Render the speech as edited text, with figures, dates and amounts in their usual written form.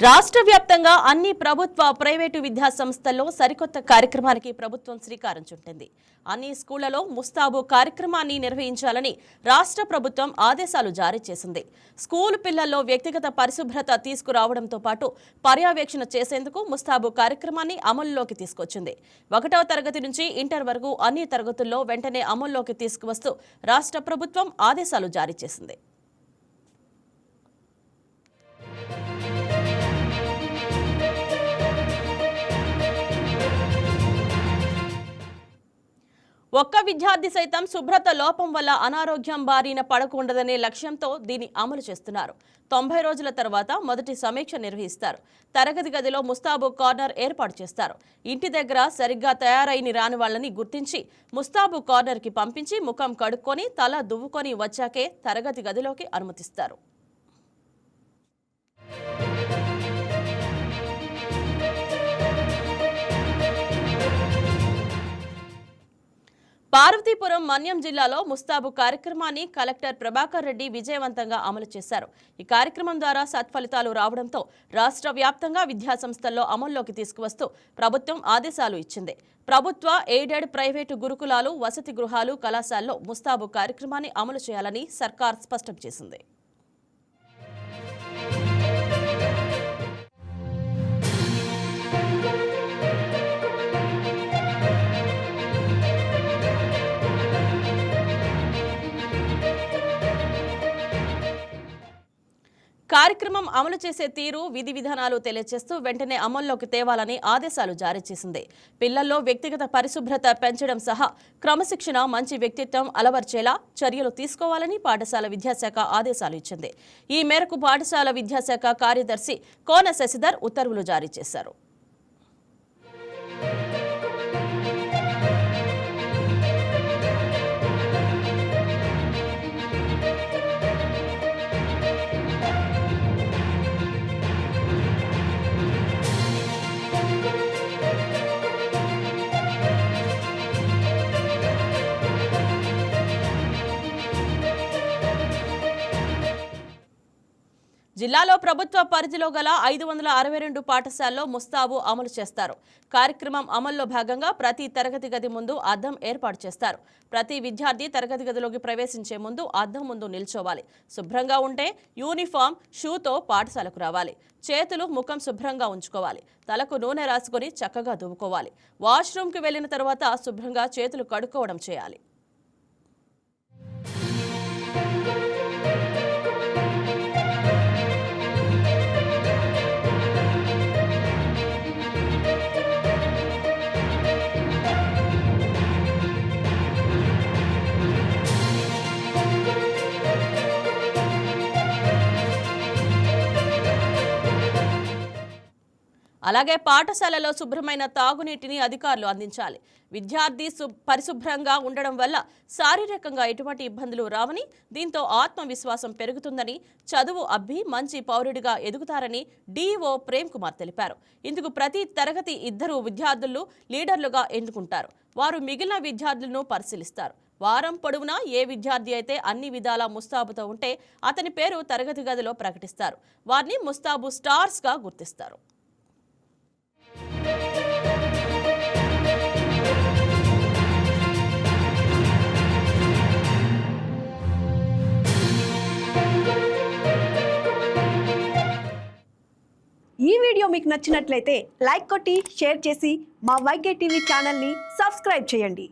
రాష్ట్ర వ్యాప్తంగా అన్ని ప్రభుత్వ ప్రైవేటు విద్యా సంస్థల్లో సరికొత్త కార్యక్రమానికి ప్రభుత్వం శ్రీకారం చుట్టింది. అన్ని స్కూళ్లలో ముస్తాబు కార్యక్రమాన్ని నిర్వహించాలని రాష్ట్ర ప్రభుత్వం ఆదేశాలు జారీ చేసింది. స్కూల్ పిల్లల్లో వ్యక్తిగత పరిశుభ్రత తీసుకురావడంతో పాటు పర్యవేక్షణ చేసేందుకు ముస్తాబు కార్యక్రమాన్ని అమలులోకి తీసుకొచ్చింది. 1వ తరగతి నుంచి ఇంటర్ వరకు అన్ని తరగతుల్లో వెంటనే అమలులోకి తీసుకువస్తూ రాష్ట్ర ప్రభుత్వం ఆదేశాలు జారీ చేసింది. ఒక్క విద్యార్థి సైతం శుభ్రత లోపం వల్ల అనారోగ్యం బారిన పడకూడదనే లక్ష్యంతో దీన్ని అమలు చేస్తున్నారు. 90 రోజుల తర్వాత మొదటి సమీక్ష నిర్వహిస్తారు. తరగతి గదిలో ముస్తాబు కార్నర్ ఏర్పాటు చేస్తారు. ఇంటి దగ్గర సరిగ్గా తయారైన రాని వాళ్ళని గుర్తించి ముస్తాబు కార్నర్కి పంపించి ముఖం కడుక్కొని తల దువ్వుకొని వచ్చాకే తరగతి గదిలోకి అనుమతిస్తారు. పార్వతీపురం మన్యం జిల్లాలో ముస్తాబు కార్యక్రమాన్ని కలెక్టర్ ప్రభాకర్ రెడ్డి విజయవంతంగా అమలు చేశారు. ఈ కార్యక్రమం ద్వారా సత్ఫలితాలు రావడంతో రాష్ట్ర వ్యాప్తంగా విద్యాసంస్థల్లో అమల్లోకి తీసుకువస్తూ ప్రభుత్వం ఆదేశాలు ఇచ్చింది. ప్రభుత్వ ఎయిడెడ్ ప్రైవేటు గురుకులాలు, వసతి గృహాలు, కళాశాలలో ముస్తాబు కార్యక్రమాన్ని అమలు చేయాలని సర్కార్ స్పష్టం చేసింది. కార్యక్రమం అమలు చేసే తీరు, విధి విధానాలు తెలియజేస్తూ వెంటనే అమల్లోకి తేవాలని ఆదేశాలు జారీ చేసింది. పిల్లల్లో వ్యక్తిగత పరిశుభ్రత పెంచడం సహా క్రమశిక్షణ, మంచి వ్యక్తిత్వం అలవర్చేలా చర్యలు తీసుకోవాలని పాఠశాల విద్యాశాఖ ఆదేశాలు ఇచ్చింది. ఈ మేరకు పాఠశాల విద్యాశాఖ కార్యదర్శి కోన శశిధర్ ఉత్తర్వులు జారీ చేశారు. జిల్లాలో ప్రభుత్వ పరిధిలో గల 562 పాఠశాలలో ముస్తాబు అమలు చేస్తారు. కార్యక్రమం అమల్లో భాగంగా ప్రతి తరగతి గది ముందు అద్దం ఏర్పాటు చేస్తారు. ప్రతి విద్యార్థి తరగతి గదిలోకి ప్రవేశించే ముందు అద్దం ముందు నిల్చోవాలి. శుభ్రంగా ఉంటే యూనిఫామ్, షూతో పాఠశాలకు రావాలి. చేతులు, ముఖం శుభ్రంగా ఉంచుకోవాలి. తలకు నూనె రాసుకొని చక్కగా దువ్వుకోవాలి. వాష్రూమ్కి వెళ్లిన తర్వాత శుభ్రంగా చేతులు కడుక్కోవడం చేయాలి. అలాగే పాఠశాలలో శుభ్రమైన తాగునీటిని అధికారులు అందించాలి. విద్యార్థి పరిశుభ్రంగా ఉండడం వల్ల శారీరకంగా ఎటువంటి ఇబ్బందులు రావని, దీంతో ఆత్మవిశ్వాసం పెరుగుతుందని, చదువు అబ్బి మంచి పౌరుడిగా ఎదుగుతారని డీఈఓ ప్రేమ్ కుమార్ తెలిపారు. ఇందుకు ప్రతి తరగతి 2 విద్యార్థులు లీడర్లుగా ఎన్నుకుంటారు. వారు మిగిలిన విద్యార్థులను పరిశీలిస్తారు. వారం పొడవునా ఏ విద్యార్థి అయితే అన్ని విధాల ముస్తాబుతో ఉంటే అతని పేరు తరగతి గదిలో ప్రకటిస్తారు. వారిని ముస్తాబు స్టార్స్గా గుర్తిస్తారు. ఈ వీడియో మీకు నచ్చినట్లయితే లైక్ కొట్టి షేర్ చేసి మా వైకే టీవీ ఛానల్ని సబ్స్క్రైబ్ చేయండి.